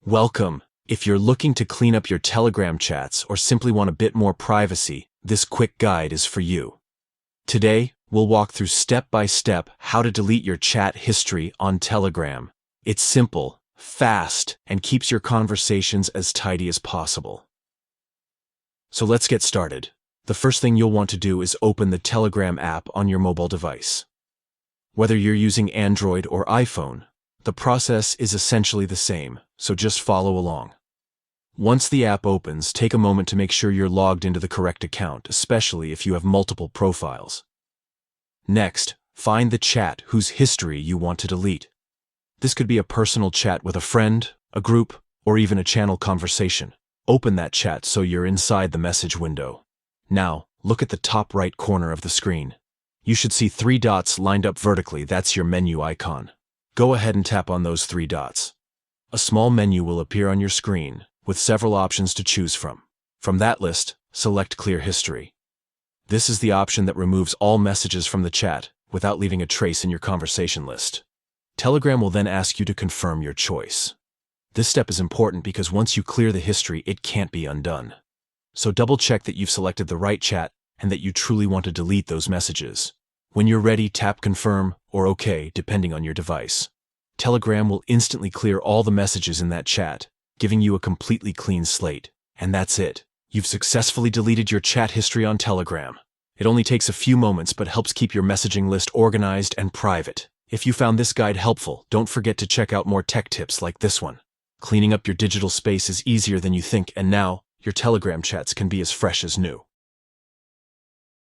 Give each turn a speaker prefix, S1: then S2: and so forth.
S1: Welcome. If you're looking to clean up your Telegram chats or simply want a bit more privacy, this quick guide is for you. Today, we'll walk through step by step how to delete your chat history on Telegram. It's simple, fast, and keeps your conversations as tidy as possible. So let's get started. The first thing you'll want to do is open the Telegram app on your mobile device. Whether you're using Android or iPhone, the process is essentially the same, so just follow along. Once the app opens, take a moment to make sure you're logged into the correct account, especially if you have multiple profiles. Next, find the chat whose history you want to delete. This could be a personal chat with a friend, a group, or even a channel conversation. Open that chat so you're inside the message window. Now, look at the top right corner of the screen. You should see 3 dots lined up vertically. That's your menu icon. Go ahead and tap on those 3 dots. A small menu will appear on your screen with several options to choose from. From that list, select Clear History. This is the option that removes all messages from the chat without leaving a trace in your conversation list. Telegram will then ask you to confirm your choice. This step is important because once you clear the history, it can't be undone. So double-check that you've selected the right chat and that you truly want to delete those messages. When you're ready, tap Confirm or OK, depending on your device. Telegram will instantly clear all the messages in that chat, giving you a completely clean slate. And that's it. You've successfully deleted your chat history on Telegram. It only takes a few moments but helps keep your messaging list organized and private. If you found this guide helpful, don't forget to check out more tech tips like this one. Cleaning up your digital space is easier than you think, and now your Telegram chats can be as fresh as new.